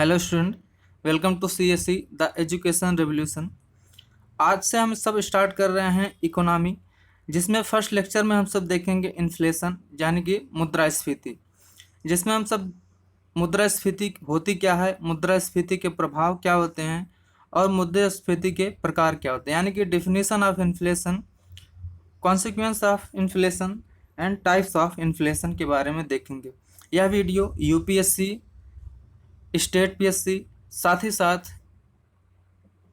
Hello student, welcome to CSE the education revolution. आज से हम सब स्टार्ट कर रहे हैं इकोनॉमी, जिसमें फर्स्ट लेक्चर में हम सब देखेंगे इन्फ्लेशन यानी कि मुद्रास्फीति, जिसमें हम सब मुद्रास्फीति होती क्या है, मुद्रास्फीति के प्रभाव क्या होते हैं और मुद्रास्फीति के प्रकार क्या होते हैं, यानी कि definition of inflation, consequence of inflation and types of inflation के बारे में देखेंगे। यह वीडियो यूपीएससी, स्टेट पीएससी, साथ ही साथ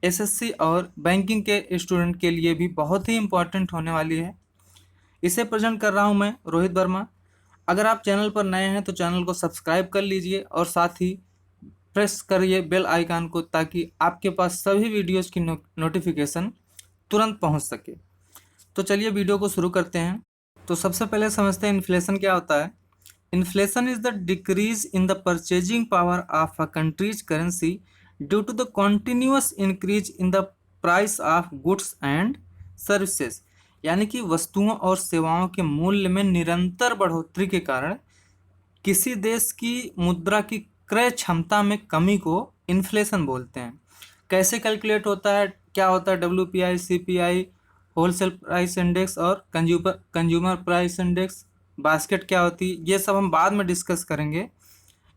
एसएससी और बैंकिंग के स्टूडेंट के लिए भी बहुत ही इम्पोर्टेंट होने वाली है। इसे प्रेजेंट कर रहा हूं मैं रोहित वर्मा। अगर आप चैनल पर नए हैं तो चैनल को सब्सक्राइब कर लीजिए और साथ ही प्रेस करिए बेल आइकन को, ताकि आपके पास सभी वीडियोज़ की नोटिफिकेशन तुरंत पहुंच सके। तो चलिए वीडियो को शुरू करते हैं। तो सबसे पहले समझते हैं इन्फ्लेशन क्या होता है। Inflation is the decrease in the purchasing power of a country's currency due to the continuous increase in the price of goods and services। यानी कि वस्तुओं और सेवाओं के मूल्य में निरंतर बढ़ोतरी के कारण किसी देश की मुद्रा की क्रय क्षमता में कमी को इन्फ्लेशन बोलते हैं। कैसे कैलकुलेट होता है, क्या होता है WPI, CPI, wholesale price index और कंज्यूमर प्राइस इंडेक्स, बास्केट क्या होती है, ये सब हम बाद में डिस्कस करेंगे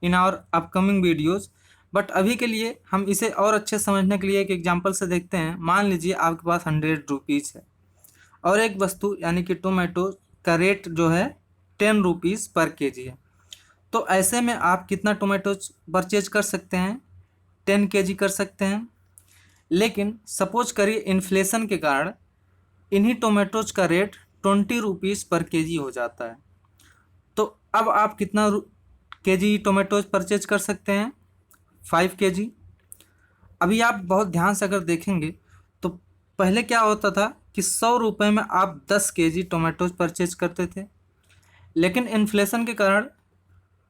in our upcoming videos. But अभी के लिए हम इसे और अच्छे समझने के लिए एक एग्जांपल से देखते हैं। मान लीजिए आपके पास 100 रुपीज़ है और एक वस्तु यानी कि टोमेटो का रेट जो है 10 रुपीज़ पर केजी है। तो ऐसे में आप कितना टोमेटो परचेज कर सकते हैं? 10 kg कर सकते हैं। लेकिन सपोज करिए इन्फ्लेशन के कारण इन्हीं टोमेटोज का रेट 20 रुपीज़ पर केजी हो जाता है। तो अब आप कितना केजी टोमेटोज परचेज कर सकते हैं? 5 kg। अभी आप बहुत ध्यान से अगर देखेंगे तो पहले क्या होता था कि 100 रुपये में आप 10 kg टोमेटोज परचेज करते थे, लेकिन इन्फ्लेशन के कारण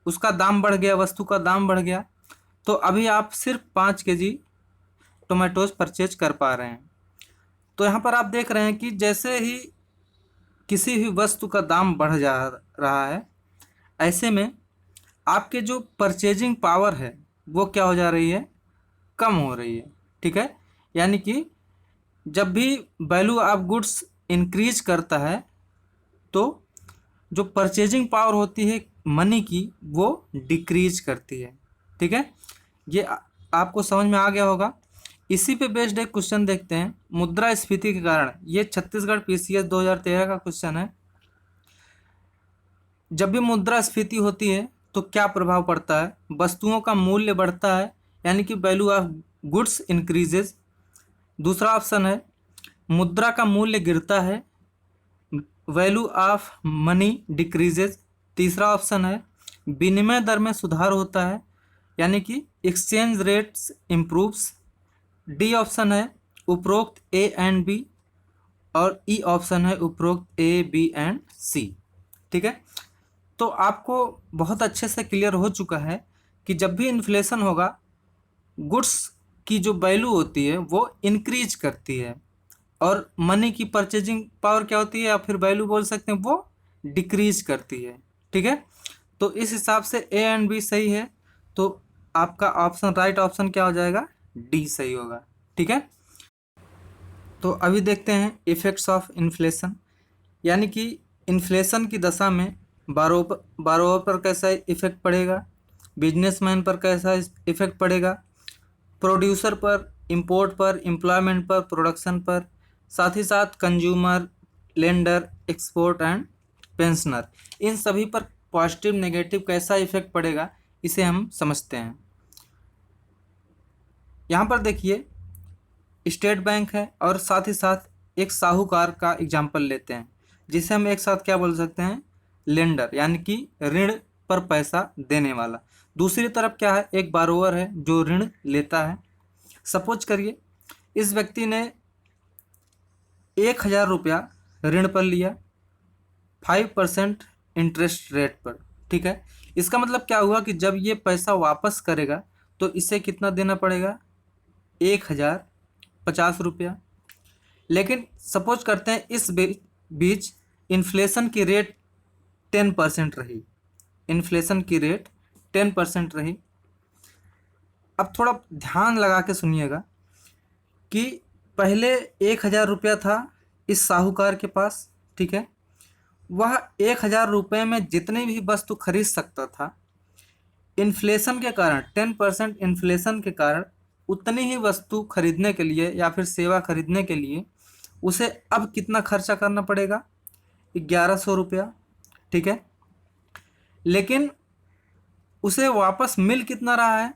उसका दाम बढ़ गया, वस्तु का दाम बढ़ गया, तो अभी आप सिर्फ 5 kg टोमेटोज परचेज कर पा रहे हैं। तो यहाँ पर आप देख रहे हैं कि जैसे ही किसी भी वस्तु का दाम बढ़ जा रहा है, ऐसे में आपके जो परचेजिंग पावर है वो क्या हो जा रही है? कम हो रही है। ठीक है, यानी कि जब भी वैल्यू ऑफ गुड्स इंक्रीज करता है तो जो परचेजिंग पावर होती है मनी की वो डिक्रीज करती है। ठीक है, ये आपको समझ में आ गया होगा। इसी पे बेस्ड एक क्वेश्चन देखते हैं। मुद्रास्फीति के कारण, ये छत्तीसगढ़ PCS 2013 का क्वेश्चन है। जब भी मुद्रास्फीति होती है तो क्या प्रभाव पड़ता है? वस्तुओं का मूल्य बढ़ता है, यानी कि वैल्यू ऑफ गुड्स इंक्रीजेज। दूसरा ऑप्शन है मुद्रा का मूल्य गिरता है, वैल्यू ऑफ मनी डिक्रीजेज। तीसरा ऑप्शन है विनिमय दर में सुधार होता है, यानी कि exchange rates improves. D option है उपरोक्त A एंड B, और ई ऑप्शन है उपरोक्त A, B एंड C। ठीक है, तो आपको बहुत अच्छे से क्लियर हो चुका है कि जब भी इन्फ्लेशन होगा गुड्स की जो वैल्यू होती है वो इंक्रीज करती है, और मनी की परचेजिंग पावर क्या होती है, या फिर वैल्यू बोल सकते हैं, वो डिक्रीज करती है। ठीक है, तो इस हिसाब से A एंड B सही है, तो आपका ऑप्शन राइट ऑप्शन क्या हो जाएगा? D सही होगा। ठीक है, तो अभी देखते हैं इफ़ेक्ट्स ऑफ इन्फ्लेशन, यानी कि इन्फ्लेशन की दशा में बारोवर पर कैसा इफेक्ट पड़ेगा, बिजनेसमैन पर कैसा इफेक्ट पड़ेगा, प्रोड्यूसर पर, इंपोर्ट पर, एम्प्लॉयमेंट पर, प्रोडक्शन पर, साथ ही साथ consumer, lender, export and pensioner, इन सभी पर पॉजिटिव नेगेटिव कैसा इफेक्ट पड़ेगा, इसे हम समझते हैं। यहाँ पर देखिए स्टेट बैंक है और साथ ही साथ एक साहूकार का एग्जाम्पल लेते हैं, जिसे हम एक साथ क्या बोल सकते हैं? लेंडर, यानी कि ऋण पर पैसा देने वाला। दूसरी तरफ क्या है? एक बारोवर है जो ऋण लेता है। सपोज करिए इस व्यक्ति ने 1000 रुपया ऋण पर लिया 5% इंटरेस्ट रेट पर। ठीक है, इसका मतलब क्या हुआ कि जब ये पैसा वापस करेगा तो इसे कितना देना पड़ेगा? 1050 रुपया। लेकिन सपोज करते हैं इस बीच इन्फ्लेशन की रेट 10% रही, इन्फ्लेशन की रेट 10% रही। अब थोड़ा ध्यान लगा के सुनिएगा कि पहले 1,000 रुपया था इस साहूकार के पास, ठीक है। वह 1,000 रुपये में जितनी भी वस्तु खरीद सकता था, इन्फ्लेशन के कारण 10% इन्फ्लेशन के कारण उतनी ही वस्तु खरीदने के लिए या फिर सेवा खरीदने के लिए उसे अब कितना खर्चा करना पड़ेगा, 1,100 रुपया, ठीक है। लेकिन उसे वापस मिल कितना रहा है,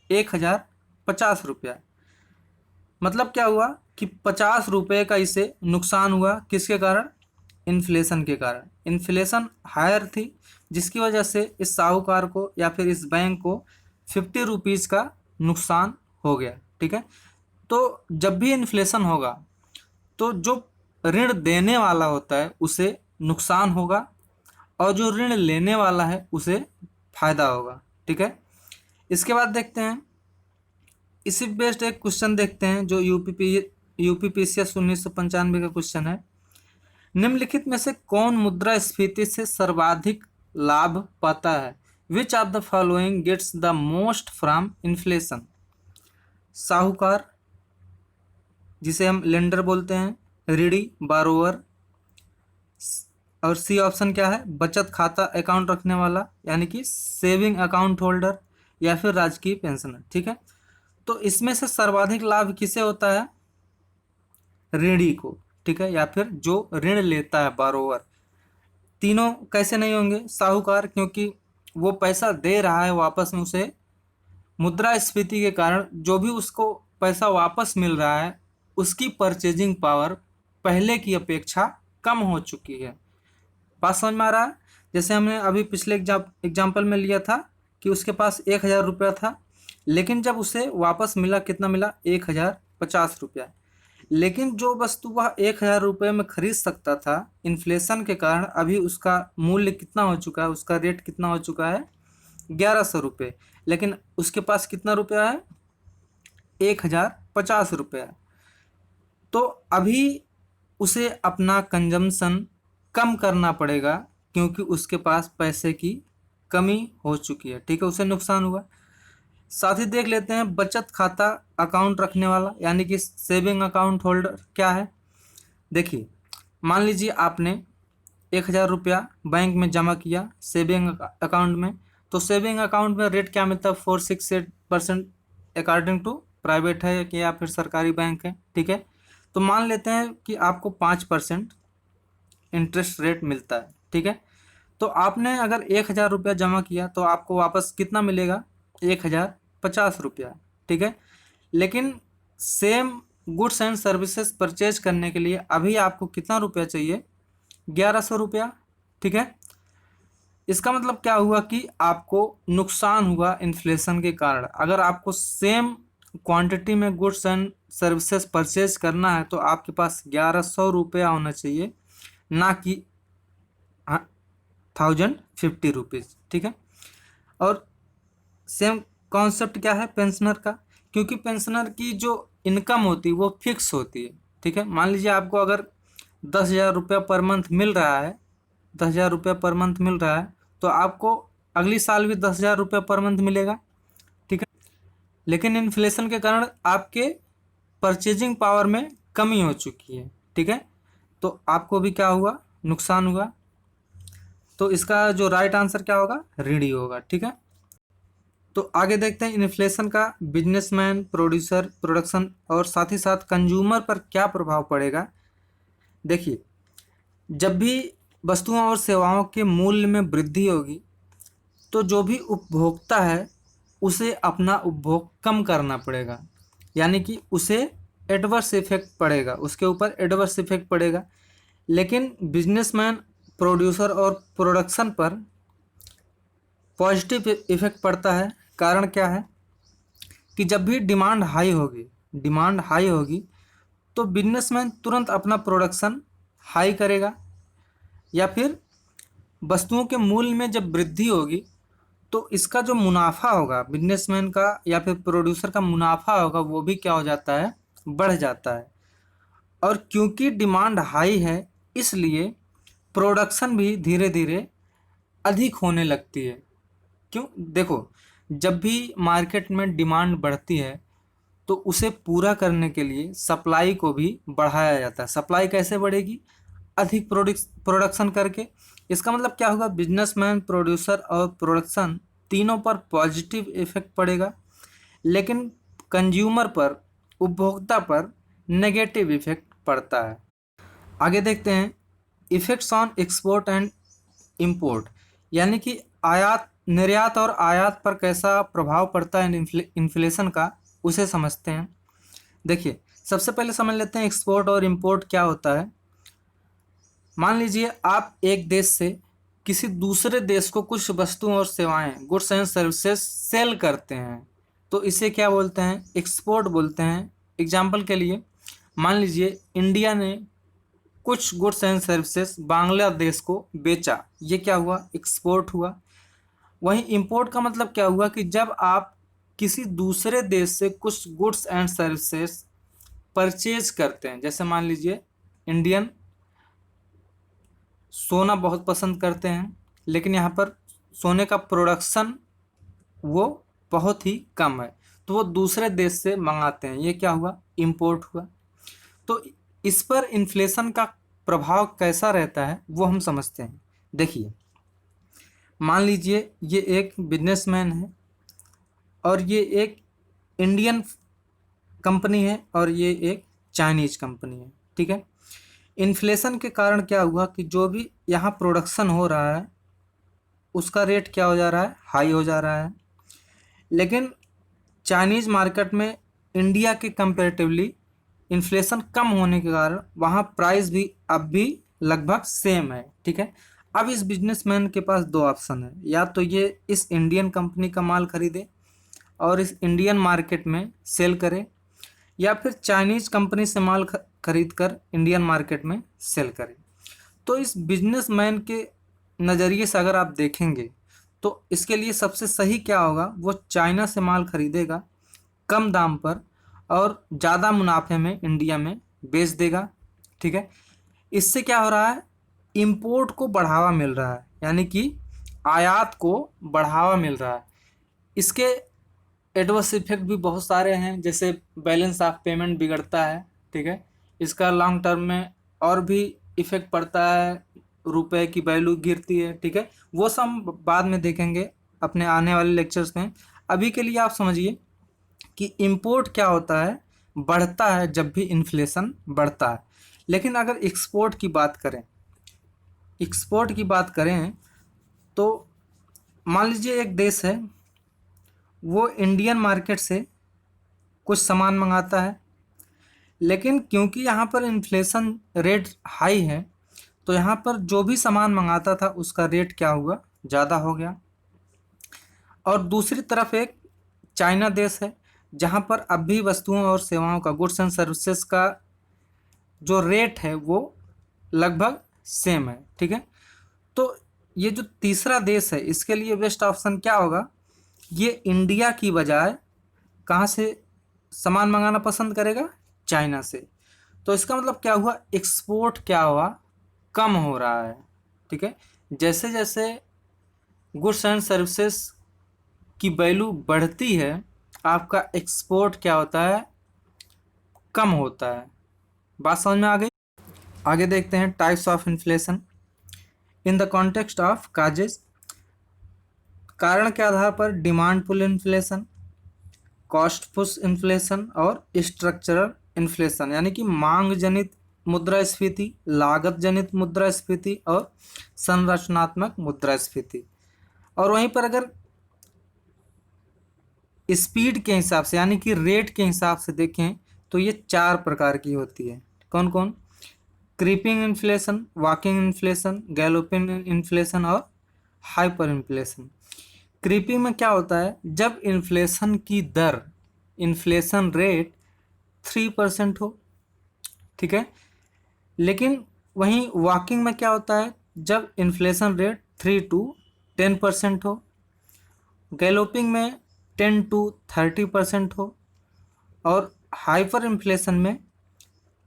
1,050 रुपया। मतलब क्या हुआ कि 50 रुपये का इसे नुकसान हुआ, किसके कारण, इन्फ्लेशन के कारण। इन्फ्लेशन हायर थी जिसकी वजह से इस साहूकार को या फिर इस बैंक को 50 रुपीज़ का नुकसान हो गया, ठीक है। तो जब भी इन्फ्लेशन होगा तो जो ऋण देने वाला होता है उसे नुकसान होगा और जो ऋण लेने वाला है उसे फायदा होगा, ठीक है। इसके बाद देखते हैं, इसी बेस्ड एक क्वेश्चन देखते हैं जो यूपीपीसीएस 1995 का क्वेश्चन है। निम्नलिखित में से कौन मुद्रास्फीति से सर्वाधिक लाभ पाता है? Which of the following gets the most from inflation? साहूकार, जिसे हम लेंडर बोलते हैं, ऋणी बारोवर, और सी ऑप्शन क्या है, बचत खाता अकाउंट रखने वाला यानी कि सेविंग अकाउंट होल्डर, या फिर राजकीय पेंशनर, ठीक है। तो इसमें से सर्वाधिक लाभ किसे होता है, ऋणी को, ठीक है, या फिर जो ऋण लेता है, बारोवर। तीनों कैसे नहीं होंगे, साहूकार, क्योंकि वो पैसा दे रहा है वापस में, उसे मुद्रास्फीति के कारण जो भी उसको पैसा वापस मिल रहा है उसकी परचेजिंग पावर पहले की अपेक्षा कम हो चुकी है। बात समझ में आ रहा है? जैसे हमने अभी पिछले एग्जाम्पल में लिया था कि उसके पास 1,000 रुपया था, लेकिन जब उसे वापस मिला कितना मिला, 1,050 रुपया। लेकिन जो वस्तु वह 1,000 रुपये में खरीद सकता था, इन्फ्लेशन के कारण अभी उसका मूल्य कितना हो चुका है, उसका रेट कितना हो चुका है, 1,100 रुपये। लेकिन उसके पास कितना रुपया है, 1,050 रुपया। तो अभी उसे अपना कंजम्पशन कम करना पड़ेगा क्योंकि उसके पास पैसे की कमी हो चुकी है, ठीक है, उसे नुकसान हुआ। साथ ही देख लेते हैं बचत खाता अकाउंट रखने वाला यानी कि सेविंग अकाउंट होल्डर क्या है। देखिए, मान लीजिए आपने 1,000 रुपया बैंक में जमा किया सेविंग अकाउंट में, तो सेविंग अकाउंट में रेट क्या मिलता है, 468% अकॉर्डिंग टू प्राइवेट है कि या फिर सरकारी बैंक है, ठीक है। तो मान लेते हैं कि आपको 5% इंटरेस्ट रेट मिलता है, ठीक है। तो आपने अगर 1,000 रुपया जमा किया तो आपको वापस कितना मिलेगा, 1,050 रुपया, ठीक है। लेकिन same goods and services purchase करने के लिए अभी आपको कितना रुपया चाहिए, 1,100 रुपया, ठीक है। इसका मतलब क्या हुआ कि आपको नुकसान हुआ इन्फ्लेशन के कारण। अगर आपको सेम क्वांटिटी में गुड्स एंड सर्विसेज परचेज करना है तो आपके पास 1,100 रुपया होना चाहिए, ना कि 1,050 रुपीज़, ठीक है। और सेम कॉन्सेप्ट क्या है पेंशनर का, क्योंकि पेंशनर की जो इनकम होती है वो फिक्स होती है, ठीक है। मान लीजिए आपको अगर 10,000 रुपया पर मंथ मिल रहा है, 10,000 रुपया पर मंथ मिल रहा है, तो आपको अगली साल भी 10,000 रुपया पर मंथ मिलेगा, ठीक है। लेकिन इन्फ्लेशन के कारण आपके परचेजिंग पावर में कमी हो चुकी है, ठीक है। तो आपको भी क्या हुआ, नुकसान हुआ। तो इसका जो राइट आंसर क्या होगा, ऋणी होगा, ठीक है। तो आगे देखते हैं इन्फ्लेशन का बिजनेसमैन, प्रोड्यूसर, प्रोडक्शन और साथ ही साथ कंज्यूमर पर क्या प्रभाव पड़ेगा। देखिए, जब भी वस्तुओं और सेवाओं के मूल्य में वृद्धि होगी तो जो भी उपभोक्ता है उसे अपना उपभोग कम करना पड़ेगा, यानी कि उसे एडवर्स इफेक्ट पड़ेगा, उसके ऊपर एडवर्स इफेक्ट पड़ेगा। लेकिन बिजनेसमैन, प्रोड्यूसर और प्रोडक्शन पर पॉजिटिव इफेक्ट पड़ता है। कारण क्या है कि जब भी डिमांड हाई होगी तो बिजनेसमैन तुरंत अपना प्रोडक्शन हाई करेगा, या फिर वस्तुओं के मूल्य में जब वृद्धि होगी तो इसका जो मुनाफा होगा बिजनेसमैन का या फिर प्रोड्यूसर का मुनाफा होगा वो भी क्या हो जाता है, बढ़ जाता है। और क्योंकि डिमांड हाई है इसलिए प्रोडक्शन भी धीरे धीरे अधिक होने लगती है। क्यों, देखो, जब भी मार्केट में डिमांड बढ़ती है तो उसे पूरा करने के लिए सप्लाई को भी बढ़ाया जाता है। सप्लाई कैसे बढ़ेगी? अधिक प्रोडक्शन करके। इसका मतलब क्या होगा? बिजनेसमैन, प्रोड्यूसर और प्रोडक्शन तीनों पर पॉजिटिव इफेक्ट पड़ेगा, लेकिन कंज्यूमर पर, उपभोक्ता पर नेगेटिव इफेक्ट पड़ता है। आगे देखते हैं effects on export and import, यानी कि आयात, निर्यात और आयात पर कैसा प्रभाव पड़ता है इन्फ्लेशन का, उसे समझते हैं। देखिए, सबसे पहले समझ लेते हैं एक्सपोर्ट और इंपोर्ट क्या होता है। मान लीजिए आप एक देश से किसी दूसरे देश को कुछ वस्तुओं और सेवाएं, गुड्स एंड सर्विसेज सेल करते हैं, तो इसे क्या बोलते हैं? एक्सपोर्ट बोलते हैं। एग्जाम्पल के लिए मान लीजिए इंडिया ने कुछ गुड्स एंड सर्विसेज बांग्लादेश को बेचा, ये क्या हुआ? एक्सपोर्ट हुआ। वहीं इंपोर्ट का मतलब क्या हुआ कि जब आप किसी दूसरे देश से कुछ गुड्स एंड सर्विसेज परचेज करते हैं, जैसे मान लीजिए इंडियन सोना बहुत पसंद करते हैं, लेकिन यहाँ पर सोने का प्रोडक्शन वो बहुत ही कम है, तो वो दूसरे देश से मंगाते हैं, ये क्या हुआ? इंपोर्ट हुआ। तो इस पर इन्फ्लेशन का प्रभाव कैसा रहता है वो हम समझते हैं। देखिए, मान लीजिए ये एक बिजनेसमैन है और ये एक इंडियन कंपनी है और ये एक चाइनीज कंपनी है, ठीक है। इन्फ्लेशन के कारण क्या हुआ कि जो भी यहाँ प्रोडक्शन हो रहा है उसका रेट क्या हो जा रहा है? हाई हो जा रहा है। लेकिन चाइनीज़ मार्केट में इंडिया के कंपेरेटिवली इन्फ्लेशन कम होने के कारण वहाँ प्राइस भी अब भी लगभग सेम है, ठीक है। अब इस बिजनेसमैन के पास दो ऑप्शन है, या तो ये इस इंडियन कंपनी का माल खरीदे और इस इंडियन मार्केट में सेल करे, या फिर चाइनीज़ कंपनी से माल खरीद कर इंडियन मार्केट में सेल करे। तो इस बिजनेसमैन के नज़रिए से अगर आप देखेंगे तो इसके लिए सबसे सही क्या होगा? वो चाइना से माल खरीदेगा कम दाम पर और ज़्यादा मुनाफे में इंडिया में बेच देगा, ठीक है। इससे क्या हो रहा है? इंपोर्ट को बढ़ावा मिल रहा है, यानी कि आयात को बढ़ावा मिल रहा है। इसके एडवर्स इफेक्ट भी बहुत सारे हैं, जैसे बैलेंस ऑफ पेमेंट बिगड़ता है, ठीक है। इसका लॉन्ग टर्म में और भी इफेक्ट पड़ता है, रुपए की वैल्यू गिरती है, ठीक है। वो सब हम बाद में देखेंगे अपने आने वाले लेक्चर्स में। अभी के लिए आप समझिए कि इंपोर्ट क्या होता है? बढ़ता है जब भी इन्फ्लेशन बढ़ता है। लेकिन अगर एक्सपोर्ट की बात करें, तो मान लीजिए एक देश है, वो इंडियन मार्केट से कुछ सामान मंगाता है, लेकिन क्योंकि यहाँ पर इन्फ्लेशन रेट हाई है तो यहाँ पर जो भी सामान मंगाता था उसका रेट क्या हुआ? ज़्यादा हो गया। और दूसरी तरफ एक चाइना देश है जहाँ पर अब भी वस्तुओं और सेवाओं का, गुड्स एंड सर्विसेज का जो रेट है वो लगभग सेम है, ठीक है। तो ये जो तीसरा देश है इसके लिए बेस्ट ऑप्शन क्या होगा? ये इंडिया की बजाय कहाँ से सामान मंगाना पसंद करेगा? चाइना से। तो इसका मतलब क्या हुआ? एक्सपोर्ट क्या हुआ? कम हो रहा है, ठीक है। जैसे जैसे गुड्स एंड सर्विसेज की वैल्यू बढ़ती है आपका एक्सपोर्ट क्या होता है? कम होता है। बात समझ में आ गई? आगे देखते हैं types of inflation in the context of causes. कारण के आधार पर demand pull inflation, cost push inflation और स्ट्रक्चरल इन्फ्लेशन, यानी कि मांग जनित मुद्रास्फीति, लागत जनित मुद्रास्फीति और संरचनात्मक मुद्रास्फीति। और वहीं पर अगर स्पीड के हिसाब से यानी कि रेट के हिसाब से देखें तो ये चार प्रकार की होती है। कौन कौन? Creeping inflation, walking inflation, galloping inflation और हाइपर इन्फ्लेशन। क्रीपिंग में क्या होता है? जब इन्फ्लेशन की दर, इन्फ्लेशन रेट 3% हो, ठीक है। लेकिन वहीं वॉकिंग में क्या होता है? जब इन्फ्लेशन रेट 3 to 10% हो, गैलोपिंग में 10 to 30% हो और हाइपर इन्फ्लेशन में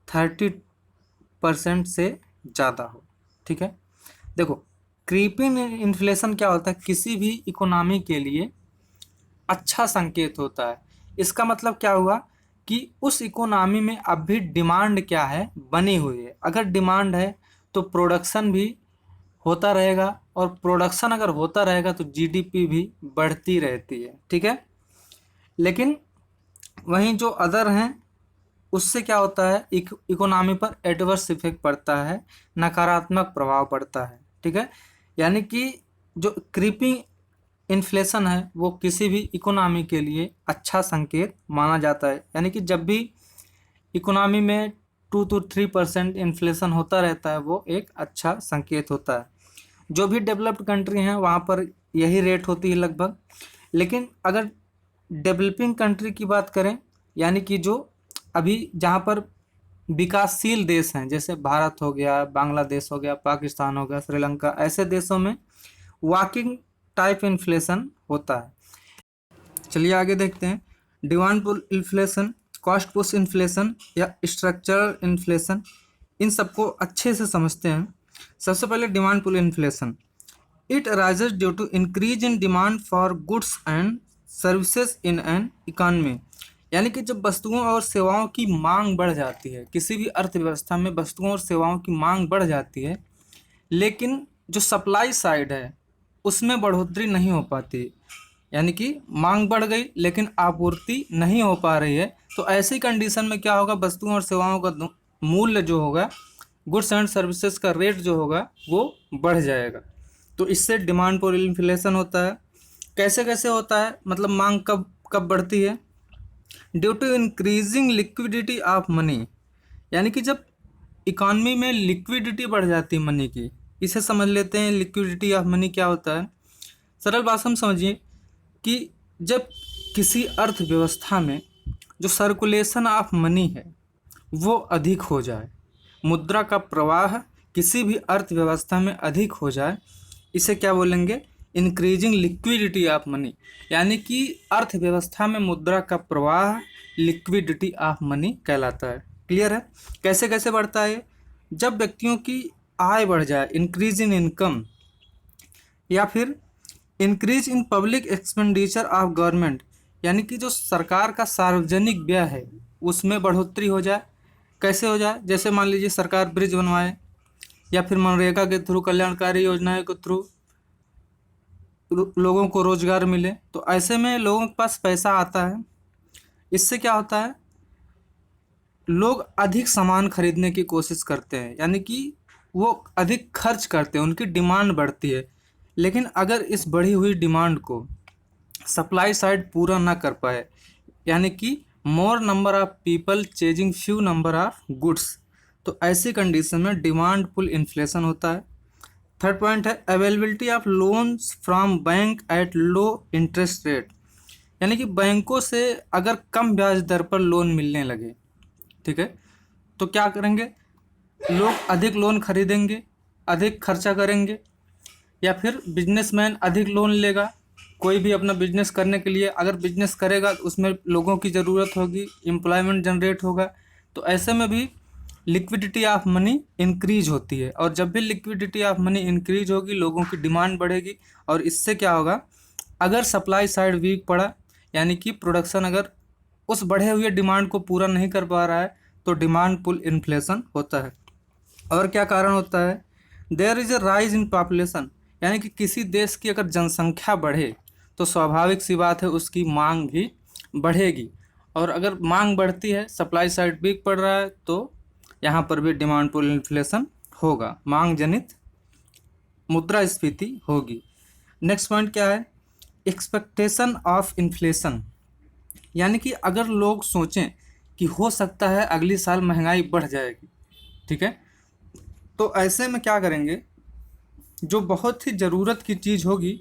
30% से ज़्यादा हो, ठीक है। देखो, क्रीपिंग इन्फ्लेशन क्या होता है? किसी भी इकोनॉमी के लिए अच्छा संकेत होता है। इसका मतलब क्या हुआ कि उस इकोनॉमी में अब भी डिमांड क्या है, बनी हुई है। अगर डिमांड है तो प्रोडक्शन भी होता रहेगा, और प्रोडक्शन अगर होता रहेगा तो जीडीपी भी बढ़ती रहती है, ठीक है। लेकिन वहीं जो अदर हैं, उससे क्या होता है, इकोनॉमी पर एडवर्स इफेक्ट पड़ता है, नकारात्मक प्रभाव पड़ता है, ठीक है। यानी कि जो क्रीपिंग इन्फ्लेशन है वो किसी भी इकोनॉमी के लिए अच्छा संकेत माना जाता है। यानी कि जब भी इकोनॉमी में 2 to 3% इन्फ्लेशन होता रहता है वो एक अच्छा संकेत होता है। जो भी डेवलप्ड कंट्री हैं वहाँ पर यही रेट होती है लगभग। लेकिन अगर डेवलपिंग कंट्री की बात करें, यानी कि जो अभी जहाँ पर विकासशील देश हैं, जैसे भारत हो गया, बांग्लादेश हो गया, पाकिस्तान हो गया, श्रीलंका, ऐसे देशों में वॉकिंग टाइप इन्फ्लेशन होता है। चलिए आगे देखते हैं। Demand pull inflation, cost push inflation या स्ट्रक्चरल इन्फ्लेशन, इन सबको अच्छे से समझते हैं। सबसे पहले demand pull inflation. It arises due to increase in demand for goods and services in an economy. यानी कि जब वस्तुओं और सेवाओं की मांग बढ़ जाती है, किसी भी अर्थव्यवस्था में वस्तुओं और सेवाओं की मांग बढ़ जाती है, लेकिन जो सप्लाई साइड है उसमें बढ़ोतरी नहीं हो पाती, यानी कि मांग बढ़ गई लेकिन आपूर्ति नहीं हो पा रही है, तो ऐसी कंडीशन में क्या होगा, वस्तुओं और सेवाओं का मूल्य जो होगा, गुड्स एंड सर्विसेज का रेट जो होगा वो बढ़ जाएगा। तो इससे डिमांड पुल इन्फ्लेशन होता है। कैसे कैसे होता है, मतलब मांग कब कब बढ़ती है? Due to increasing liquidity of money. यानी कि जब इकॉनमी में लिक्विडिटी बढ़ जाती है मनी की, इसे समझ लेते हैं लिक्विडिटी ऑफ मनी क्या होता है। सरल भाषा में समझिए कि जब किसी अर्थव्यवस्था में जो सर्कुलेशन ऑफ मनी है वो अधिक हो जाए, मुद्रा का प्रवाह किसी भी अर्थव्यवस्था में अधिक हो जाए, इसे क्या बोलेंगे, इंक्रीजिंग लिक्विडिटी ऑफ मनी। यानी कि अर्थव्यवस्था में मुद्रा का प्रवाह लिक्विडिटी ऑफ मनी कहलाता है। क्लियर है? कैसे कैसे बढ़ता है? जब व्यक्तियों की आय बढ़ जाए, इंक्रीज इन इनकम, या फिर increase in public expenditure of government, यानी कि जो सरकार का सार्वजनिक व्यय है उसमें बढ़ोतरी हो जाए। कैसे हो जाए? जैसे मान लीजिए सरकार ब्रिज बनवाए, या फिर मनरेगा के थ्रू, कल्याणकारी योजनाओं के थ्रू लोगों को रोजगार मिले, तो ऐसे में लोगों के पास पैसा आता है। इससे क्या होता है, लोग अधिक सामान खरीदने की कोशिश करते हैं, यानी कि वो अधिक खर्च करते हैं, उनकी डिमांड बढ़ती है। लेकिन अगर इस बढ़ी हुई डिमांड को सप्लाई साइड पूरा ना कर पाए, यानी कि मोर number of people chasing few number of goods, तो ऐसी कंडीशन में डिमांड पुल इन्फ्लेशन होता है। थर्ड पॉइंट है availability of loans from bank at low interest rate. यानी कि बैंकों से अगर कम ब्याज दर पर लोन मिलने लगे, ठीक है, तो क्या करेंगे, लोग अधिक लोन खरीदेंगे, अधिक खर्चा करेंगे, या फिर बिजनेसमैन अधिक लोन लेगा। कोई भी अपना बिजनेस करने के लिए अगर बिजनेस करेगा तो उसमें लोगों की ज़रूरत होगी, एम्प्लॉयमेंट जनरेट होगा, तो ऐसे में भी लिक्विडिटी ऑफ मनी इंक्रीज होती है। और जब भी लिक्विडिटी ऑफ मनी इंक्रीज होगी, लोगों की डिमांड बढ़ेगी, और इससे क्या होगा, अगर सप्लाई साइड वीक पड़ा, यानी कि प्रोडक्शन अगर उस बढ़े हुए डिमांड को पूरा नहीं कर पा रहा है, तो डिमांड पुल इन्फ्लेशन होता है। और क्या कारण होता है, there is a rise in population. यानी कि किसी देश की अगर जनसंख्या बढ़े तो स्वाभाविक सी बात है उसकी मांग भी बढ़ेगी, और अगर मांग बढ़ती है, सप्लाई साइड वीक पड़ रहा है, तो यहाँ पर भी डिमांड पुल इन्फ्लेशन होगा, मांग जनित मुद्रास्फीति होगी। नेक्स्ट पॉइंट क्या है, एक्सपेक्टेशन ऑफ इन्फ्लेशन। यानी कि अगर लोग सोचें कि हो सकता है अगली साल महंगाई बढ़ जाएगी, ठीक है, तो ऐसे में क्या करेंगे, जो बहुत ही ज़रूरत की चीज़ होगी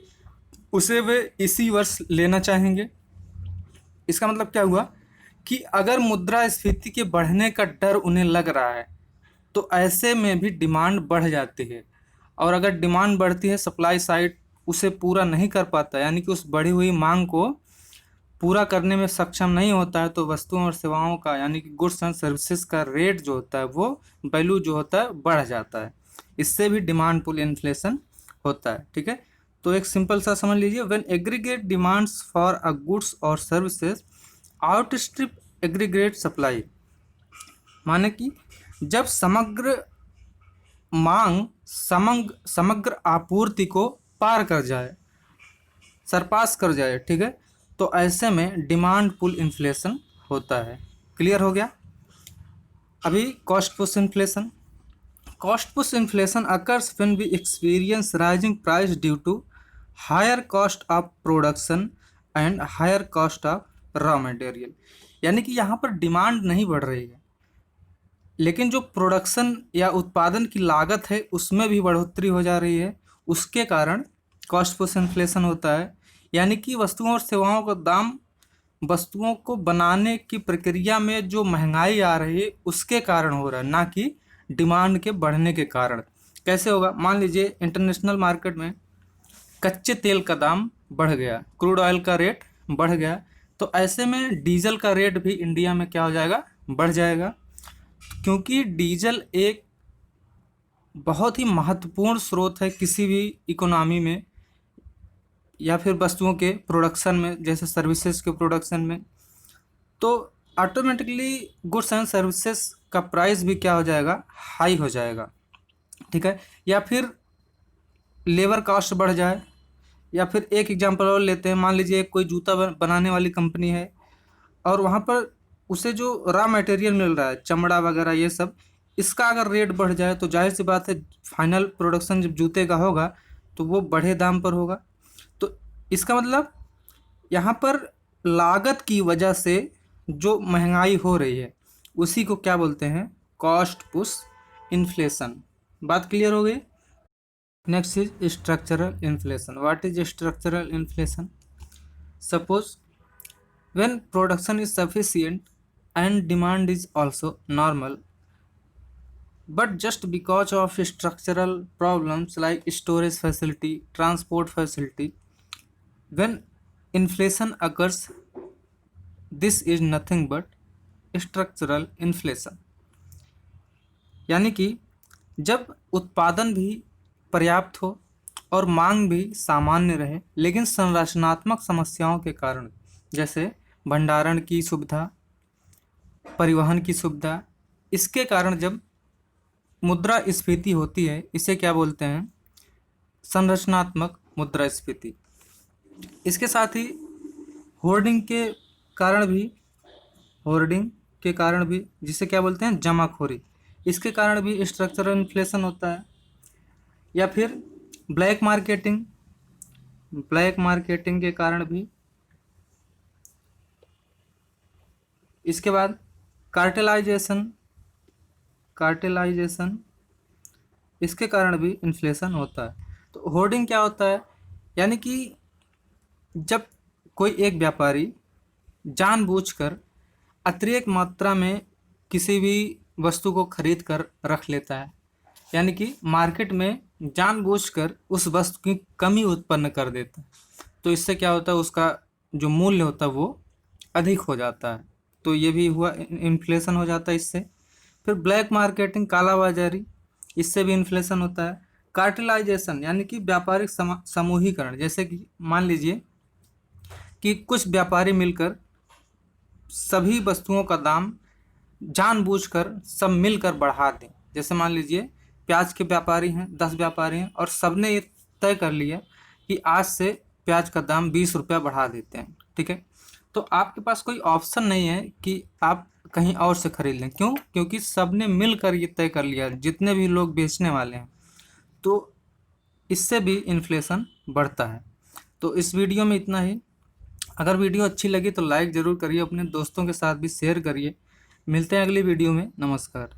उसे वे इसी वर्ष लेना चाहेंगे। इसका मतलब क्या हुआ कि अगर मुद्रास्फीति के बढ़ने का डर उन्हें लग रहा है, तो ऐसे में भी डिमांड बढ़ जाती है, और अगर डिमांड बढ़ती है, सप्लाई साइड उसे पूरा नहीं कर पाता, यानी कि उस बढ़ी हुई मांग को पूरा करने में सक्षम नहीं होता है, तो वस्तुओं और सेवाओं का, यानी कि गुड्स एंड सर्विसेज का रेट जो होता है, वो वैल्यू जो होता है बढ़ जाता है। इससे भी डिमांड पुल इन्फ्लेशन होता है, ठीक है। तो एक सिंपल सा समझ लीजिए, when aggregate demands for a goods और सर्विसेज आउटस्ट्रिप एग्रीगेट सप्लाई, माने कि जब समग्र मांग समग्र आपूर्ति को पार कर जाए, सरपास कर जाए, ठीक है, तो ऐसे में डिमांड पुल इन्फ्लेशन होता है। क्लियर हो गया। अभी cost push inflation. Cost push inflation occurs when we experience rising price due to higher cost of production and higher cost of raw material. यानी कि यहाँ पर डिमांड नहीं बढ़ रही है, लेकिन जो प्रोडक्शन या उत्पादन की लागत है उसमें भी बढ़ोतरी हो जा रही है, उसके कारण कॉस्ट पुश इन्फ्लेशन होता है। यानी कि वस्तुओं और सेवाओं का दाम, वस्तुओं को बनाने की प्रक्रिया में जो महंगाई आ रही है उसके कारण हो रहा है, ना कि डिमांड के बढ़ने के कारण। कैसे होगा? मान लीजिए इंटरनेशनल मार्केट में कच्चे तेल का दाम बढ़ गया, क्रूड ऑयल का रेट बढ़ गया, तो ऐसे में डीजल का रेट भी इंडिया में क्या हो जाएगा? बढ़ जाएगा, क्योंकि डीजल एक बहुत ही महत्वपूर्ण स्रोत है किसी भी इकोनॉमी में या फिर वस्तुओं के प्रोडक्शन में, जैसे सर्विसेज के प्रोडक्शन में। तो ऑटोमेटिकली गुड्स एंड सर्विसेज का प्राइस भी क्या हो जाएगा? हाई हो जाएगा, ठीक है। या फिर लेबर कॉस्ट बढ़ जाए, या फिर एक एग्जांपल और लेते हैं, मान लीजिए कोई जूता बनाने वाली कंपनी है और वहाँ पर उसे जो रॉ मटेरियल मिल रहा है, चमड़ा वगैरह ये सब, इसका अगर रेट बढ़ जाए तो जाहिर सी बात है फाइनल प्रोडक्शन जब जूते का होगा तो वो बढ़े दाम पर होगा। तो इसका मतलब यहाँ पर लागत की वजह से जो महंगाई हो रही है उसी को क्या बोलते हैं? Cost push inflation. बात क्लियर हो गई। Next is structural inflation. What is structural inflation? Suppose when production is sufficient and demand is also normal, but just because of structural problems like storage facility, transport facility, when inflation occurs, this is nothing but structural inflation। यानी कि जब उत्पादन भी पर्याप्त हो और मांग भी सामान्य रहे, लेकिन संरचनात्मक समस्याओं के कारण, जैसे भंडारण की सुविधा, परिवहन की सुविधा, इसके कारण जब मुद्रास्फीति होती है, इसे क्या बोलते हैं? संरचनात्मक मुद्रास्फीति। इसके साथ ही होर्डिंग के कारण भी जिसे क्या बोलते हैं? जमाखोरी, इसके कारण भी स्ट्रक्चरल इन्फ्लेशन होता है। या फिर ब्लैक मार्केटिंग के कारण भी। इसके बाद कार्टेलाइजेशन, इसके कारण भी इन्फ्लेशन होता है। तो होर्डिंग क्या होता है? यानी कि जब कोई एक व्यापारी जानबूझकर अतिरिक्त मात्रा में किसी भी वस्तु को खरीद कर रख लेता है, यानी कि मार्केट में जानबूझकर उस वस्तु की कमी उत्पन्न कर देता है, तो इससे क्या होता है? उसका जो मूल्य होता है वो अधिक हो जाता है, तो ये भी हुआ, इन्फ्लेशन हो जाता है इससे। फिर ब्लैक मार्केटिंग, कालाबाजारी, इससे भी इन्फ्लेशन होता है। कार्टेलाइजेशन यानी कि व्यापारिक समूहीकरण, जैसे कि मान लीजिए कि कुछ व्यापारी मिलकर सभी वस्तुओं का दाम जानबूझकर सब मिलकर बढ़ा दें। जैसे मान लीजिए प्याज के व्यापारी हैं, 10 व्यापारी हैं, और सबने ये तय कर लिया कि आज से प्याज का दाम 20 रुपया बढ़ा देते हैं, ठीक है। तो आपके पास कोई ऑप्शन नहीं है कि आप कहीं और से खरीद लें। क्यों? क्योंकि सबने मिलकर ये तय कर लिया, जितने भी लोग बेचने वाले हैं, तो इससे भी इन्फ्लेशन बढ़ता है। तो इस वीडियो में इतना ही। अगर वीडियो अच्छी लगी तो लाइक ज़रूर करिए, अपने दोस्तों के साथ भी शेयर करिए। मिलते हैं अगली वीडियो में। नमस्कार।